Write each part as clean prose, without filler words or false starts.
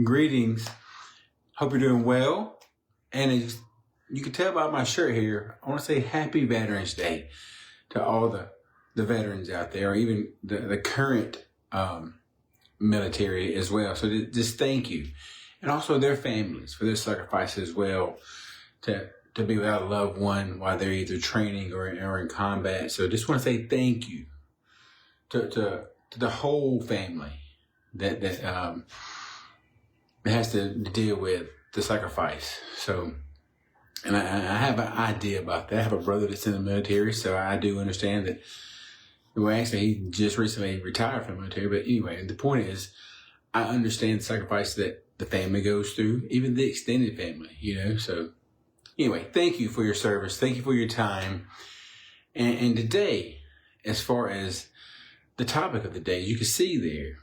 Greetings. Hope you're doing well. And as you can tell by my shirt here, I want to say Happy Veterans Day to all the veterans out there, or even the current military as well. So just thank you. And also their families for their sacrifice as well to be without a loved one while they're either training or in combat. So just want to say thank you to the whole family that has to deal with the sacrifice. So, and I have an idea about that. I have a brother that's in the military, so I do understand that. Well, actually, he just recently retired from the military. But anyway, the point is, I understand the sacrifice that the family goes through, even the extended family, So anyway, thank you for your service. Thank you for your time. And today, as far as the topic of the day, you can see there,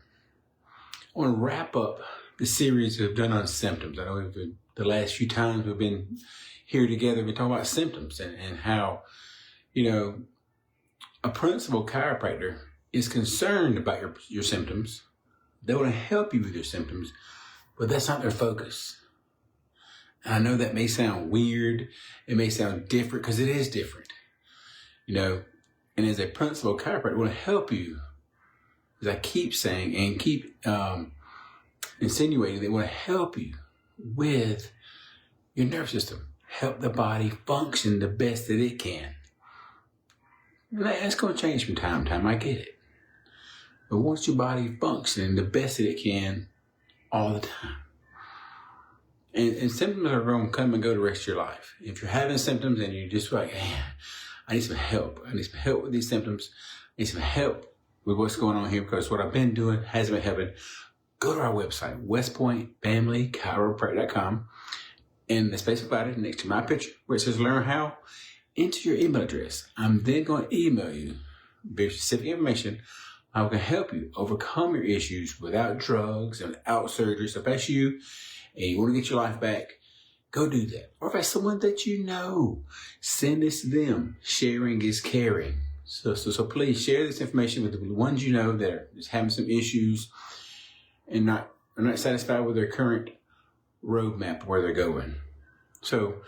I want to wrap up the series we've done on symptoms. I know the last few times we've been here together, we've been talking about symptoms and how, a principal chiropractor is concerned about your symptoms. They want to help you with your symptoms, but that's not their focus. And I know that may sound weird. It may sound different because it is different, and as a principal chiropractor, I want to help you, as I keep saying and keep insinuating, they want to help you with your nervous system, help the body function the best that it can. And that's going to change from time to time, I get it. But once your body functioning the best that it can all the time, and symptoms are going to come and go the rest of your life. If you're having symptoms and you're just like, man, I need some help. I need some help with these symptoms. I need some help with what's going on here because what I've been doing hasn't been helping. Go to our website, westpointfamilychiropractic.com, and the space provided next to my picture where it says learn how, enter your email address. I'm then going to email you very specific information how I can help you overcome your issues without drugs and without surgery. So if that's you and you want to get your life back, go do that. Or if that's someone that you know, send this to them. Sharing is caring. So please share this information with the ones you know that are just having some issues and are not satisfied with their current roadmap where they're going. So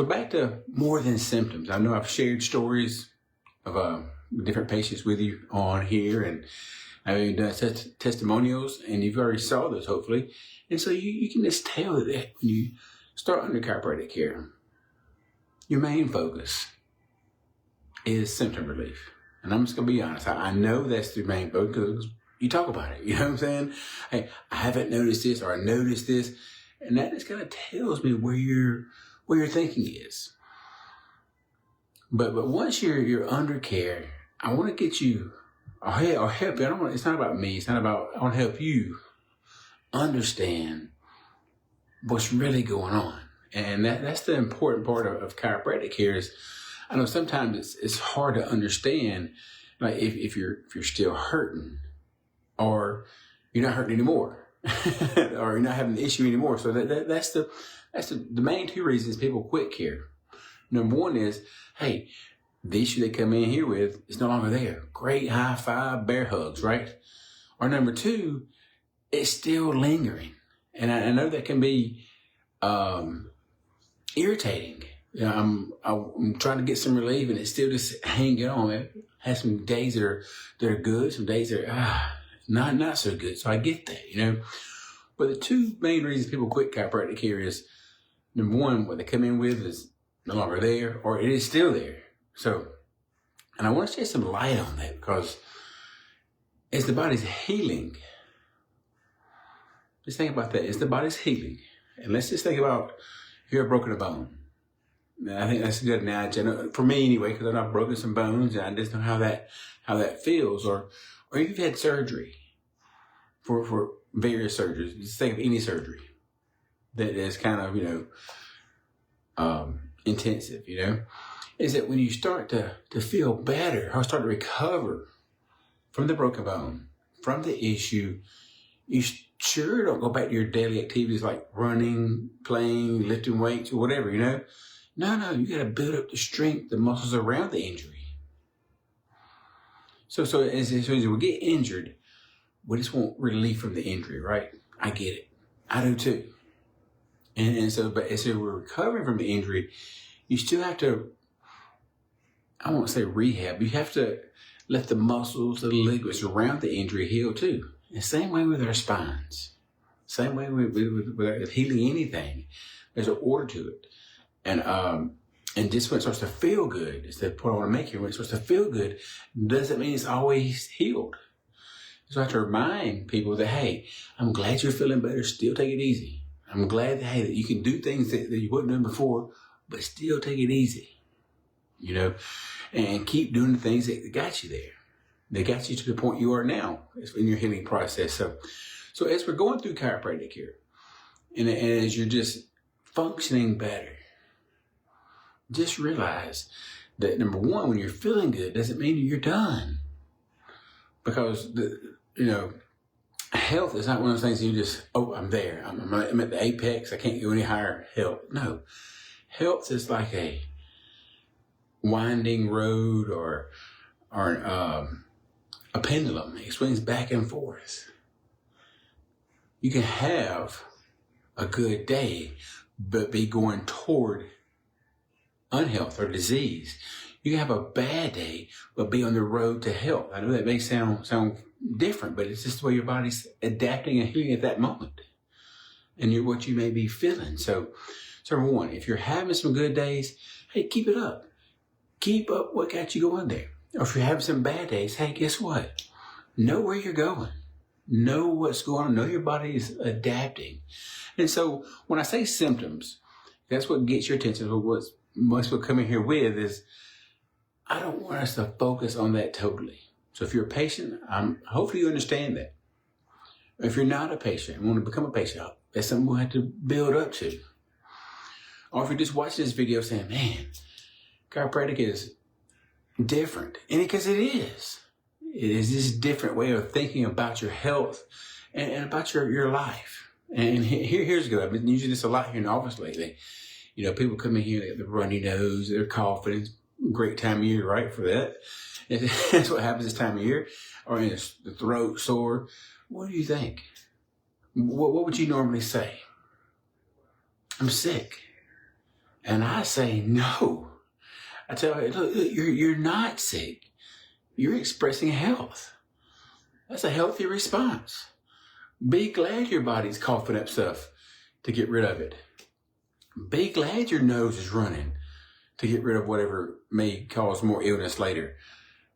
back to more than symptoms. I know I've shared stories of different patients with you on here, and I've even done testimonials, and you've already saw those hopefully. And so you can just tell that when you start under chiropractic care, your main focus is symptom relief. And I'm just going to be honest. I know that's the main focus because you talk about it. You know what I'm saying? Hey, I haven't noticed this, or I noticed this. And that just kind of tells me where your thinking is. But once you're under care, I want to get you, or help you. It's not about me. I want to help you understand what's really going on. And that's the important part of chiropractic care is, I know sometimes it's hard to understand, like if you're still hurting, or you're not hurting anymore, or you're not having the issue anymore. So that's the main two reasons people quit care. Number one is, hey, the issue they come in here with is no longer there. Great high five, bear hugs, right? Or number two, it's still lingering, and I know that can be irritating. I'm trying to get some relief, and it's still just hanging on. It has some days that are good, some days that are not so good. So I get that, But the two main reasons people quit chiropractic care is, number one, what they come in with is no longer there, or it is still there. So, and I want to shed some light on that because as the body's healing, just think about that. As the body's healing, and let's just think about if you're broken a bone. Now, I think that's a good analogy. I know, for me anyway, because I've broken some bones and I just know how that feels. Or if you've had surgery for various surgeries. Just think of any surgery that is kind of, intensive, is that when you start to feel better or start to recover from the broken bone, from the issue, you sure don't go back to your daily activities like running, playing, lifting weights or whatever, No, you got to build up the strength, the muscles around the injury. So as we get injured, we just want relief from the injury, right? I get it. I do too. And so, but as we're recovering from the injury, you still have to, I won't say rehab, you have to let the muscles, the ligaments around the injury heal too. And same way with our spines. Same way with healing anything. There's an order to it. And just when it starts to feel good, it's the point I want to make here, when it starts to feel good, doesn't mean it's always healed. So I have to remind people that, hey, I'm glad you're feeling better, still take it easy. I'm glad that, hey, that you can do things that you wouldn't do before, but still take it easy. You know, and keep doing the things that got you there. They got you to the point you are now in your healing process. So as we're going through chiropractic care, and as you're just functioning better, just realize that number one, when you're feeling good, doesn't mean you're done. Because health is not one of those things you just, I'm there. I'm at the apex. I can't go any higher. Health. No. Health is like a winding road or a pendulum. It swings back and forth. You can have a good day, but be going toward unhealth or disease. You can have a bad day, but be on the road to health. I know that may sound different, but it's just the way your body's adapting and healing at that moment. And what you may be feeling. So number one, if you're having some good days, hey, keep it up. Keep up what got you going there. Or if you're having some bad days, hey, guess what? Know where you're going. Know what's going on. Know your body is adapting. And so when I say symptoms, that's what gets your attention. What most people come in here with is, I don't want us to focus on that totally. So if you're a patient, hopefully you understand that. If you're not a patient and want to become a patient, that's something we'll have to build up to. Or if you're just watching this video saying, man, chiropractic is different. And because it is. It is this different way of thinking about your health and about your life. And here's good. I've been using this a lot here in the office lately. You know, people come in here, they have the runny nose, they're coughing. It's a great time of year, right, for that. And that's what happens this time of year. Or the throat sore. What do you think? What would you normally say? I'm sick. And I say, no. I tell her, look, you're not sick. You're expressing health. That's a healthy response. Be glad your body's coughing up stuff to get rid of it. Be glad your nose is running to get rid of whatever may cause more illness later.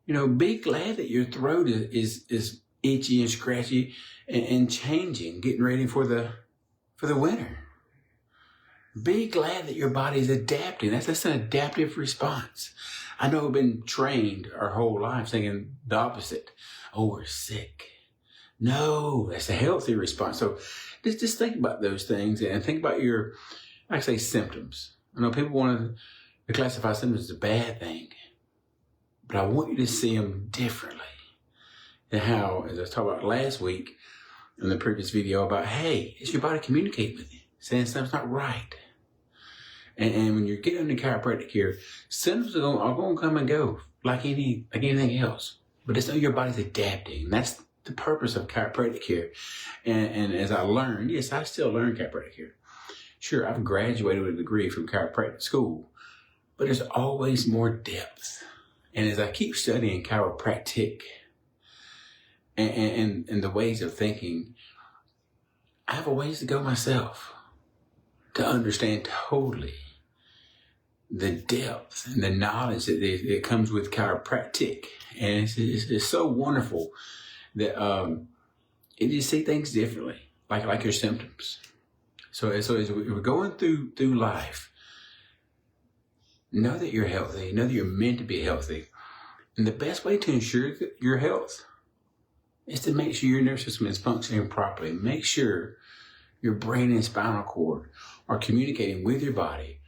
You know, be glad that your throat is itchy and scratchy and changing, getting ready for the winter. Be glad that your body's adapting. That's an adaptive response. I know we've been trained our whole lives thinking the opposite. Oh, we're sick. No, that's a healthy response. So just think about those things and think about your, I say, symptoms. I know people want to classify symptoms as a bad thing, but I want you to see them differently. And how, as I talked about last week in the previous video about, hey, is your body communicating with you, saying something's not right? And when you're getting into chiropractic care, symptoms are going to come and go like anything else. But just know your body's adapting. And that's the purpose of chiropractic care. And as I learned, yes, I still learn chiropractic care. Sure, I've graduated with a degree from chiropractic school, but there's always more depth. And as I keep studying chiropractic and the ways of thinking, I have a ways to go myself to understand totally the depth and the knowledge that comes with chiropractic. And it's so wonderful that you see things differently, like your symptoms. So as we're going through life, know that you're healthy, know that you're meant to be healthy. And the best way to ensure your health is to make sure your nervous system is functioning properly. Make sure your brain and spinal cord are communicating with your body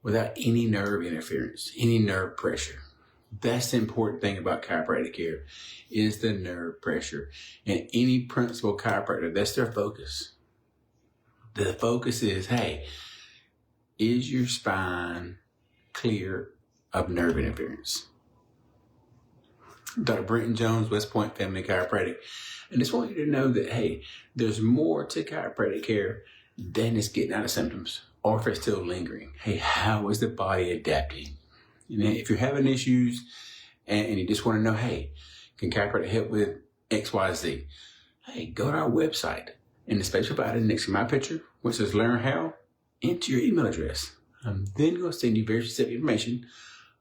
without any nerve interference, any nerve pressure. That's the important thing about chiropractic care, is the nerve pressure. And any principal chiropractor, that's their focus. The focus is, hey, is your spine clear of nerve interference? Dr. Brenton Jones, West Point Family Chiropractic. And just want you to know that, hey, there's more to chiropractic care than just getting out of symptoms or if it's still lingering. Hey, how is the body adapting? And if you're having issues and you just want to know, hey, can chiropractic help with X, Y, Z? Hey, go to our website. In the space provided next to my picture, which says Learn How, enter your email address. I'm then going to send you very specific information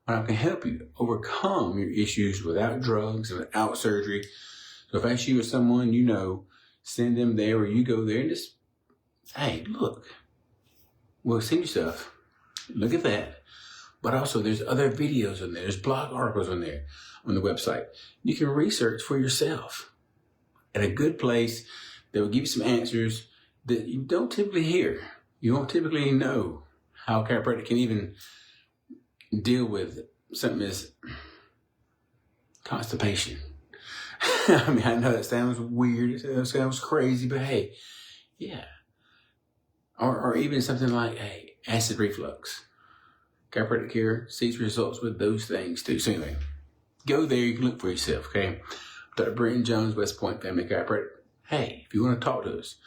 on how I can help you overcome your issues without drugs and without surgery. So if that's you or someone you know, send them there or you go there and just, hey, look, we'll send you stuff. Look at that. But also there's other videos on there. There's blog articles on there on the website. You can research for yourself at a good place that will give you some answers that you don't typically hear. You don't typically know how a chiropractor can even deal with something as constipation. I mean, I know that sounds weird, it sounds crazy, but hey, yeah. Or even something like, hey, acid reflux. Chiropractic care sees results with those things too. So anyway, go there, you can look for yourself, okay? Dr. Brenton Jones, West Point Family Chiropractic. Hey, if you want to talk to us,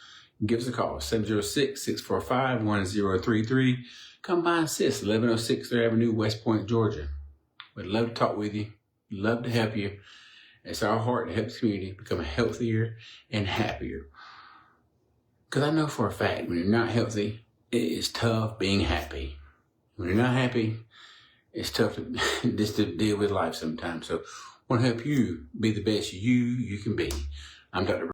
give us a call, 706-645-1033. Come by and see us, 1106 3rd Avenue, West Point, Georgia. We'd love to talk with you, love to help you. It's our heart to help the community become healthier and happier. Because I know for a fact, when you're not healthy, it is tough being happy. When you're not happy, it's tough just to deal with life sometimes. So I want to help you be the best you can be. I'm Dr.